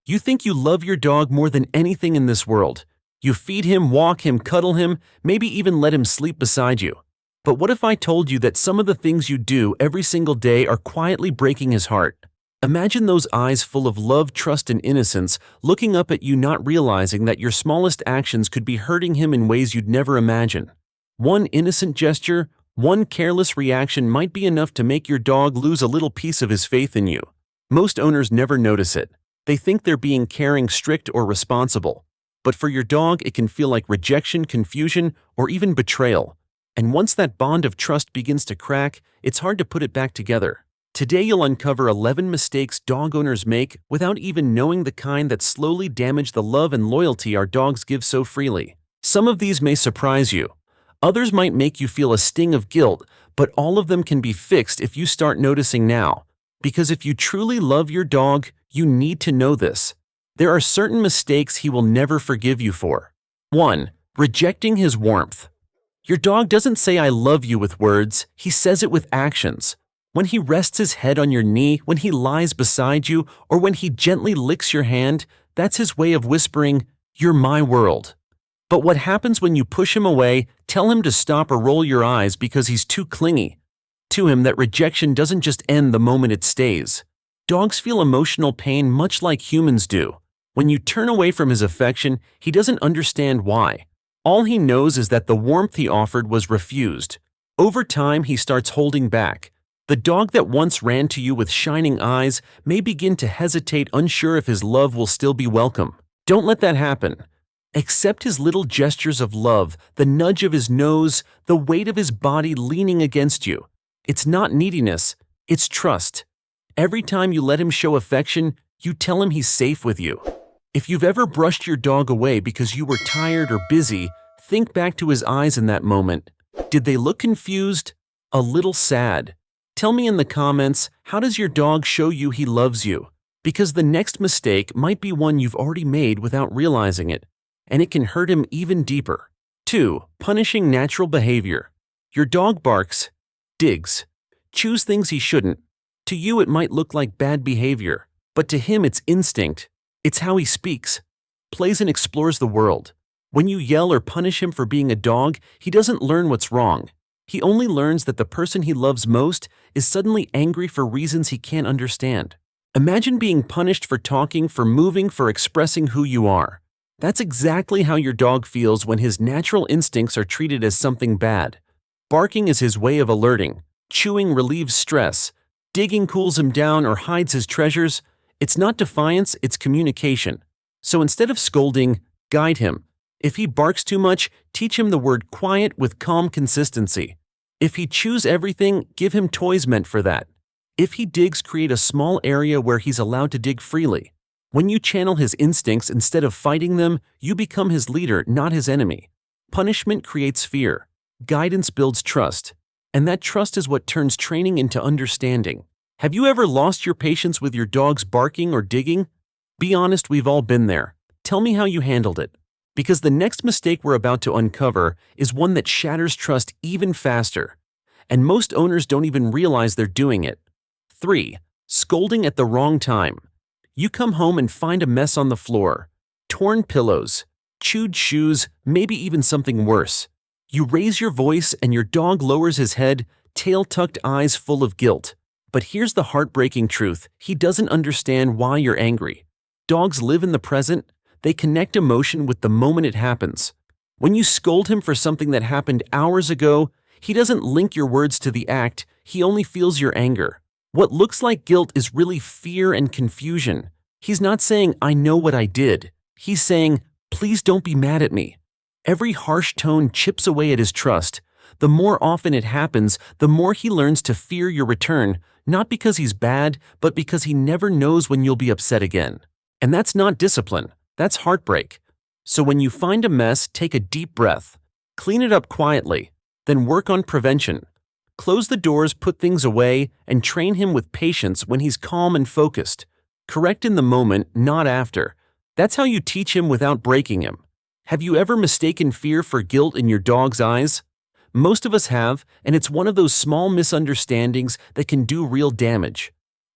You think you love your dog more than anything in this world. You feed him, walk him, cuddle him, maybe even let him sleep beside you. But what if I told you that some of the things you do every single day are quietly breaking his heart? Imagine those eyes full of love, trust, and innocence, looking up at you, not realizing that your smallest actions could be hurting him in ways you'd never imagine. One innocent gesture, one careless reaction might be enough to make your dog lose a little piece of his faith in you. Most owners never notice it. They think they're being caring, strict, or responsible. But for your dog, it can feel like rejection, confusion, or even betrayal. And once that bond of trust begins to crack, it's hard to put it back together. Today you'll uncover 11 mistakes dog owners make without even knowing, the kind that slowly damage the love and loyalty our dogs give so freely. Some of these may surprise you. Others might make you feel a sting of guilt, but all of them can be fixed if you start noticing now. Because if you truly love your dog, you need to know this. There are certain mistakes he will never forgive you for. 1. Rejecting his warmth. Your dog doesn't say "I love you" with words, he says it with actions. When he rests his head on your knee, when he lies beside you, or when he gently licks your hand, that's his way of whispering, "You're my world." But what happens when you push him away, tell him to stop, or roll your eyes because he's too clingy? To him, that rejection doesn't just end the moment it stays. Dogs feel emotional pain much like humans do. When you turn away from his affection, he doesn't understand why. All he knows is that the warmth he offered was refused. Over time, he starts holding back. The dog that once ran to you with shining eyes may begin to hesitate, unsure if his love will still be welcome. Don't let that happen. Accept his little gestures of love, the nudge of his nose, the weight of his body leaning against you. It's not neediness, it's trust. Every time you let him show affection, you tell him he's safe with you. If you've ever brushed your dog away because you were tired or busy, think back to his eyes in that moment. Did they look confused? A little sad? Tell me in the comments, how does your dog show you he loves you? Because the next mistake might be one you've already made without realizing it, and it can hurt him even deeper. 2. Punishing natural behavior. Your dog barks, digs, chews things he shouldn't. To you it might look like bad behavior, but to him it's instinct. It's how he speaks, plays, and explores the world. When you yell or punish him for being a dog, he doesn't learn what's wrong. He only learns that the person he loves most is suddenly angry for reasons he can't understand. Imagine being punished for talking, for moving, for expressing who you are. That's exactly how your dog feels when his natural instincts are treated as something bad. Barking is his way of alerting. Chewing relieves stress. Digging cools him down or hides his treasures. It's not defiance, it's communication. So instead of scolding, guide him. If he barks too much, teach him the word quiet with calm consistency. If he chews everything, give him toys meant for that. If he digs, create a small area where he's allowed to dig freely. When you channel his instincts instead of fighting them, you become his leader, not his enemy. Punishment creates fear. Guidance builds trust. And that trust is what turns training into understanding. Have you ever lost your patience with your dog's barking or digging? Be honest, we've all been there. Tell me how you handled it. Because the next mistake we're about to uncover is one that shatters trust even faster. And most owners don't even realize they're doing it. 3. Scolding at the wrong time. You come home and find a mess on the floor. Torn pillows, chewed shoes, maybe even something worse. You raise your voice and your dog lowers his head, tail tucked, eyes full of guilt. But here's the heartbreaking truth. He doesn't understand why you're angry. Dogs live in the present. They connect emotion with the moment it happens. When you scold him for something that happened hours ago, he doesn't link your words to the act, he only feels your anger. What looks like guilt is really fear and confusion. He's not saying, "I know what I did." He's saying, "Please don't be mad at me." Every harsh tone chips away at his trust. The more often it happens, the more he learns to fear your return, not because he's bad, but because he never knows when you'll be upset again. And that's not discipline. That's heartbreak. So when you find a mess, take a deep breath. Clean it up quietly. Then work on prevention. Close the doors, put things away, and train him with patience when he's calm and focused. Correct in the moment, not after. That's how you teach him without breaking him. Have you ever mistaken fear for guilt in your dog's eyes? Most of us have, and it's one of those small misunderstandings that can do real damage.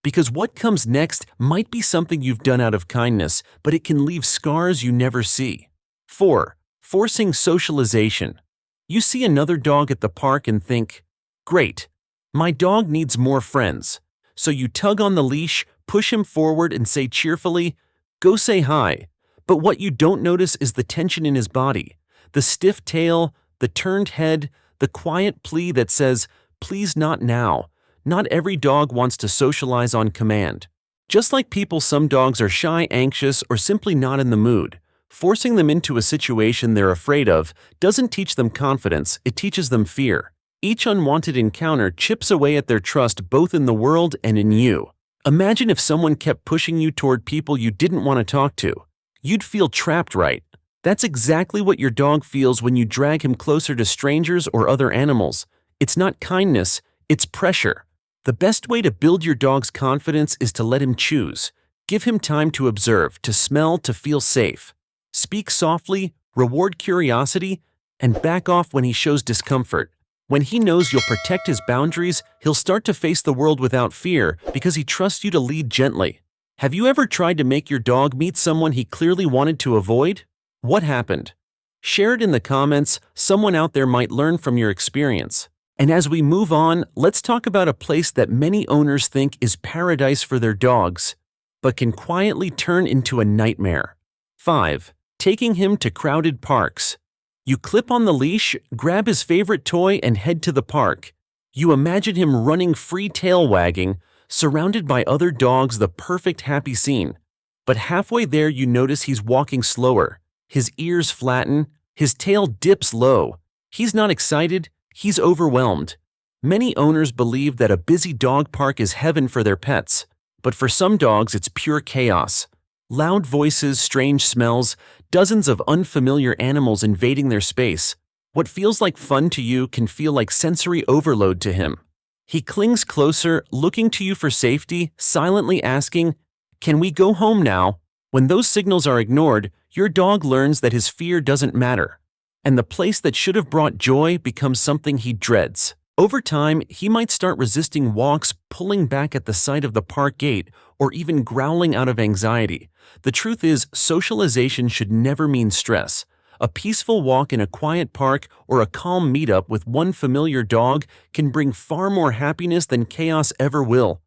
Because what comes next might be something you've done out of kindness, but it can leave scars you never see. 4. Forcing socialization. You see another dog at the park and think, "Great, my dog needs more friends." So you tug on the leash, push him forward, and say cheerfully, "Go say hi." But what you don't notice is the tension in his body, the stiff tail, the turned head, the quiet plea that says, "Please not now." Not every dog wants to socialize on command. Just like people, some dogs are shy, anxious, or simply not in the mood. Forcing them into a situation they're afraid of doesn't teach them confidence, it teaches them fear. Each unwanted encounter chips away at their trust both in the world and in you. Imagine if someone kept pushing you toward people you didn't want to talk to. You'd feel trapped, right? That's exactly what your dog feels when you drag him closer to strangers or other animals. It's not kindness, it's pressure. The best way to build your dog's confidence is to let him choose. Give him time to observe, to smell, to feel safe. Speak softly, reward curiosity, and back off when he shows discomfort. When he knows you'll protect his boundaries, he'll start to face the world without fear because he trusts you to lead gently. Have you ever tried to make your dog meet someone he clearly wanted to avoid? What happened? Share it in the comments. Someone out there might learn from your experience. And as we move on, let's talk about a place that many owners think is paradise for their dogs, but can quietly turn into a nightmare. 5. Taking him to crowded parks. You clip on the leash, grab his favorite toy, and head to the park. You imagine him running free, tail wagging, surrounded by other dogs, the perfect happy scene. But halfway there you notice he's walking slower. His ears flatten, his tail dips low. He's not excited, he's overwhelmed. Many owners believe that a busy dog park is heaven for their pets, but for some dogs it's pure chaos. Loud voices, strange smells, dozens of unfamiliar animals invading their space. What feels like fun to you can feel like sensory overload to him. He clings closer, looking to you for safety, silently asking, "Can we go home now?" When those signals are ignored, your dog learns that his fear doesn't matter, and the place that should have brought joy becomes something he dreads. Over time, he might start resisting walks, pulling back at the sight of the park gate, or even growling out of anxiety. The truth is, socialization should never mean stress. A peaceful walk in a quiet park or a calm meetup with one familiar dog can bring far more happiness than chaos ever will.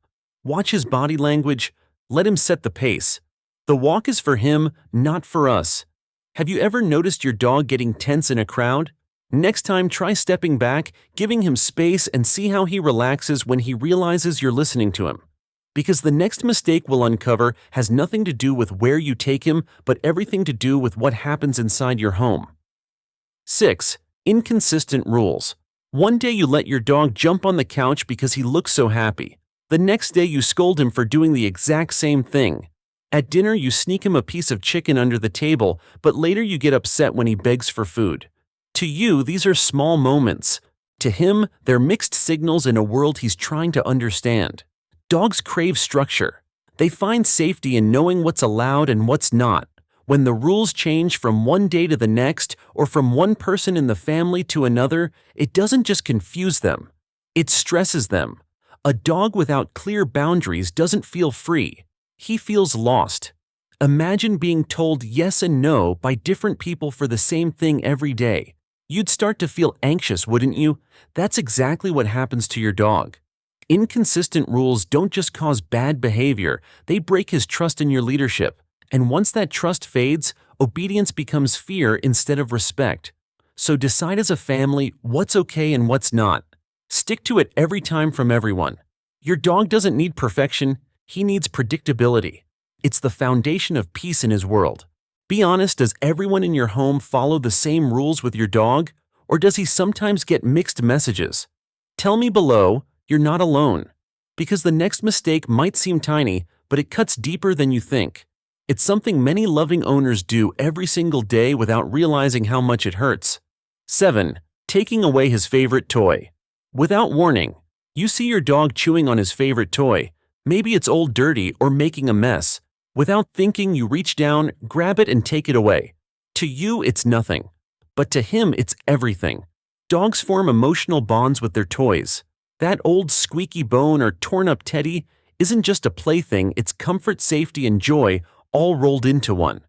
Watch his body language. Let him set the pace. The walk is for him, not for us. Have you ever noticed your dog getting tense in a crowd? Next time, try stepping back, giving him space, and see how he relaxes when he realizes you're listening to him. Because the next mistake we'll uncover has nothing to do with where you take him, but everything to do with what happens inside your home. 6. Inconsistent rules. One day you let your dog jump on the couch because he looks so happy. The next day you scold him for doing the exact same thing. At dinner you sneak him a piece of chicken under the table, but later you get upset when he begs for food. To you, these are small moments. To him, they're mixed signals in a world he's trying to understand. Dogs crave structure. They find safety in knowing what's allowed and what's not. When the rules change from one day to the next, or from one person in the family to another, it doesn't just confuse them. It stresses them. A dog without clear boundaries doesn't feel free. He feels lost. Imagine being told yes and no by different people for the same thing every day. You'd start to feel anxious, wouldn't you? That's exactly what happens to your dog. Inconsistent rules don't just cause bad behavior, they break his trust in your leadership. And once that trust fades, obedience becomes fear instead of respect. So decide as a family what's okay and what's not. Stick to it every time from everyone. Your dog doesn't need perfection, he needs predictability. It's the foundation of peace in his world. Be honest, does everyone in your home follow the same rules with your dog? Or does he sometimes get mixed messages? Tell me below, you're not alone. Because the next mistake might seem tiny, but it cuts deeper than you think. It's something many loving owners do every single day without realizing how much it hurts. 7. Taking away his favorite toy. Without warning, you see your dog chewing on his favorite toy. Maybe it's old, dirty, or making a mess. Without thinking, you reach down, grab it, and take it away. To you, it's nothing. But to him, it's everything. Dogs form emotional bonds with their toys. That old squeaky bone or torn-up teddy, isn't just a plaything, it's comfort, safety, and joy all rolled into one.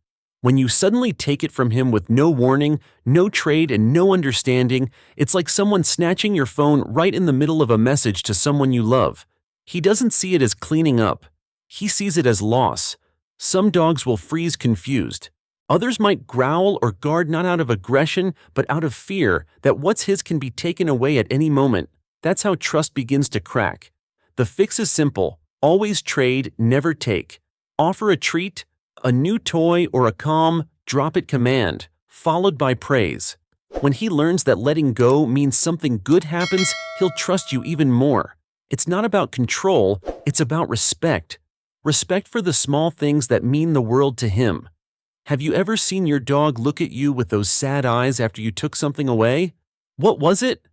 When you suddenly take it from him with no warning, no trade, and no understanding, it's like someone snatching your phone right in the middle of a message to someone you love. He doesn't see it as cleaning up. He sees it as loss. Some dogs will freeze confused. Others might growl or guard not out of aggression, but out of fear that what's his can be taken away at any moment. That's how trust begins to crack. The fix is simple. Always trade, never take. Offer a treat, a new toy, or a calm, drop-it command, followed by praise. When he learns that letting go means something good happens, he'll trust you even more. It's not about control, it's about respect. Respect for the small things that mean the world to him. Have you ever seen your dog look at you with those sad eyes after you took something away? What was it?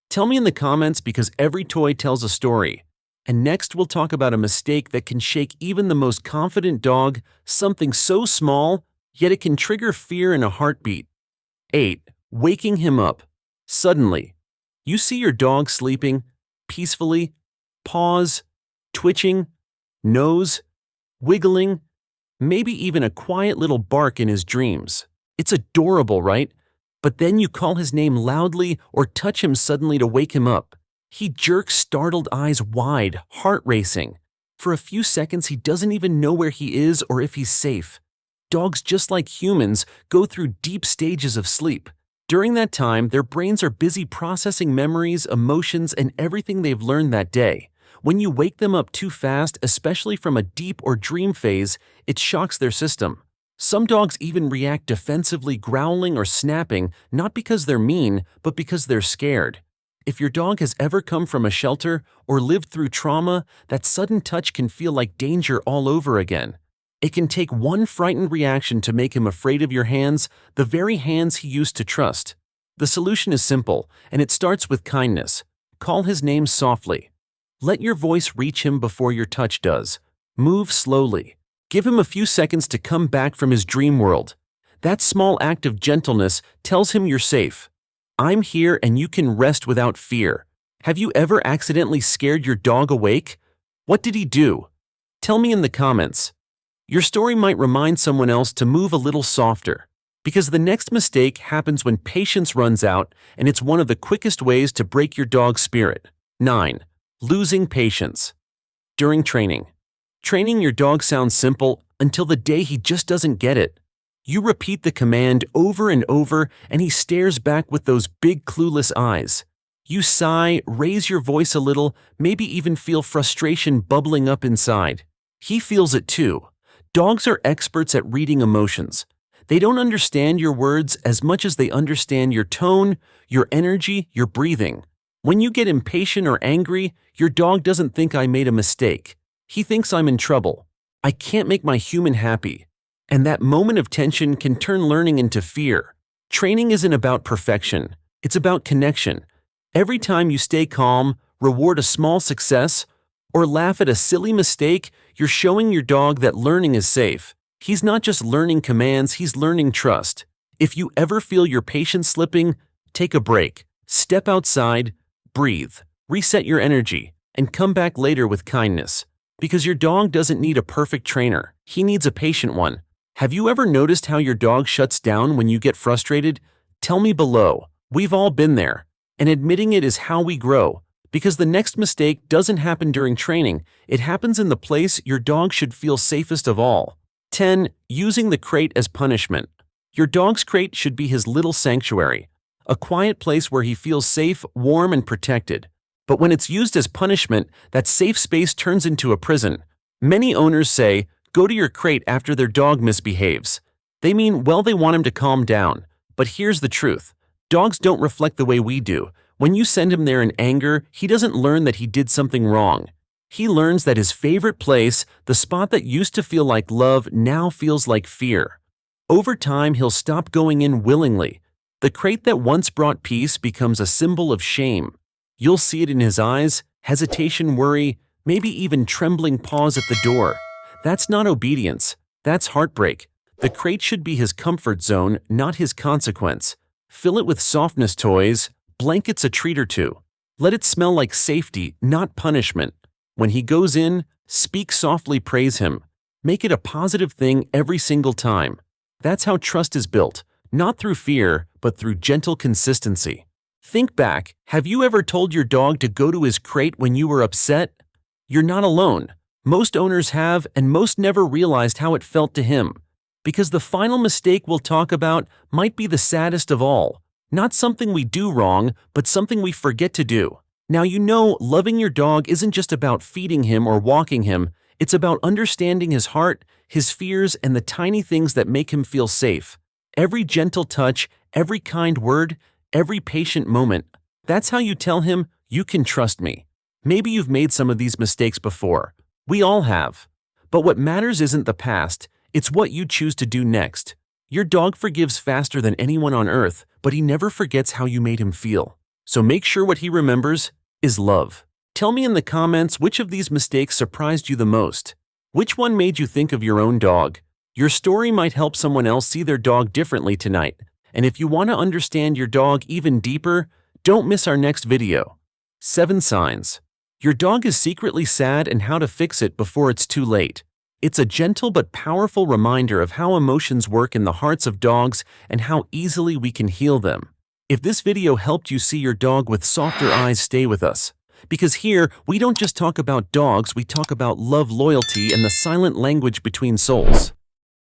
Tell me in the comments, because every toy tells a story. And next we'll talk about a mistake that can shake even the most confident dog, something so small, yet it can trigger fear in a heartbeat. 8. Waking him up. Suddenly. You see your dog sleeping, peacefully, paws, twitching, nose, wiggling, maybe even a quiet little bark in his dreams. It's adorable, right? But then you call his name loudly or touch him suddenly to wake him up. He jerks, startled eyes wide, heart racing. For a few seconds, he doesn't even know where he is or if he's safe. Dogs, just like humans, go through deep stages of sleep. During that time, their brains are busy processing memories, emotions, and everything they've learned that day. When you wake them up too fast, especially from a deep or dream phase, it shocks their system. Some dogs even react defensively, growling or snapping, not because they're mean, but because they're scared. If your dog has ever come from a shelter or lived through trauma, that sudden touch can feel like danger all over again. It can take one frightened reaction to make him afraid of your hands, the very hands he used to trust. The solution is simple, and it starts with kindness. Call his name softly. Let your voice reach him before your touch does. Move slowly. Give him a few seconds to come back from his dream world. That small act of gentleness tells him you're safe. I'm here and you can rest without fear. Have you ever accidentally scared your dog awake? What did he do? Tell me in the comments. Your story might remind someone else to move a little softer, because the next mistake happens when patience runs out, and it's one of the quickest ways to break your dog's spirit. 9. Losing patience. During training. Training your dog sounds simple until the day he just doesn't get it. You repeat the command over and over, and he stares back with those big clueless eyes. You sigh, raise your voice a little, maybe even feel frustration bubbling up inside. He feels it too. Dogs are experts at reading emotions. They don't understand your words as much as they understand your tone, your energy, your breathing. When you get impatient or angry, your dog doesn't think I made a mistake. He thinks I'm in trouble. I can't make my human happy. And that moment of tension can turn learning into fear. Training isn't about perfection. It's about connection. Every time you stay calm, reward a small success, or laugh at a silly mistake, you're showing your dog that learning is safe. He's not just learning commands, he's learning trust. If you ever feel your patience slipping, take a break. Step outside, breathe, reset your energy, and come back later with kindness. Because your dog doesn't need a perfect trainer. He needs a patient one. Have you ever noticed how your dog shuts down when you get frustrated? Tell me below. We've all been there. And admitting it is how we grow. Because the next mistake doesn't happen during training. It happens in the place your dog should feel safest of all. 10. Using the crate as punishment. Your dog's crate should be his little sanctuary. A quiet place where he feels safe, warm, and protected. But when it's used as punishment, that safe space turns into a prison. Many owners say, go to your crate after their dog misbehaves. They mean, well, they want him to calm down. But here's the truth. Dogs don't reflect the way we do. When you send him there in anger, he doesn't learn that he did something wrong. He learns that his favorite place, the spot that used to feel like love, now feels like fear. Over time, he'll stop going in willingly. The crate that once brought peace becomes a symbol of shame. You'll see it in his eyes, hesitation, worry, maybe even trembling paws at the door. That's not obedience. That's heartbreak. The crate should be his comfort zone, not his consequence. Fill it with softness toys, blankets, a treat or two. Let it smell like safety, not punishment. When he goes in, Speak softly, praise him. Make it a positive thing every single time. That's how trust is built, not through fear, but through gentle consistency. Think back, have you ever told your dog to go to his crate when you were upset? You're not alone. Most owners have, and most never realized how it felt to him. Because the final mistake we'll talk about might be the saddest of all. Not something we do wrong, but something we forget to do. Now you know loving your dog isn't just about feeding him or walking him, it's about understanding his heart, his fears, and the tiny things that make him feel safe. Every gentle touch, every kind word, every patient moment. That's how you tell him, you can trust me. Maybe you've made some of these mistakes before. We all have. But what matters isn't the past, it's what you choose to do next. Your dog forgives faster than anyone on earth, but he never forgets how you made him feel. So make sure what he remembers is love. Tell me in the comments which of these mistakes surprised you the most. Which one made you think of your own dog? Your story might help someone else see their dog differently tonight. And if you want to understand your dog even deeper, don't miss our next video. 7 signs your dog is secretly sad and how to fix it before it's too late. It's a gentle but powerful reminder of how emotions work in the hearts of dogs and how easily we can heal them. If this video helped you see your dog with softer eyes, stay with us. Because here, we don't just talk about dogs, we talk about love, loyalty, and the silent language between souls.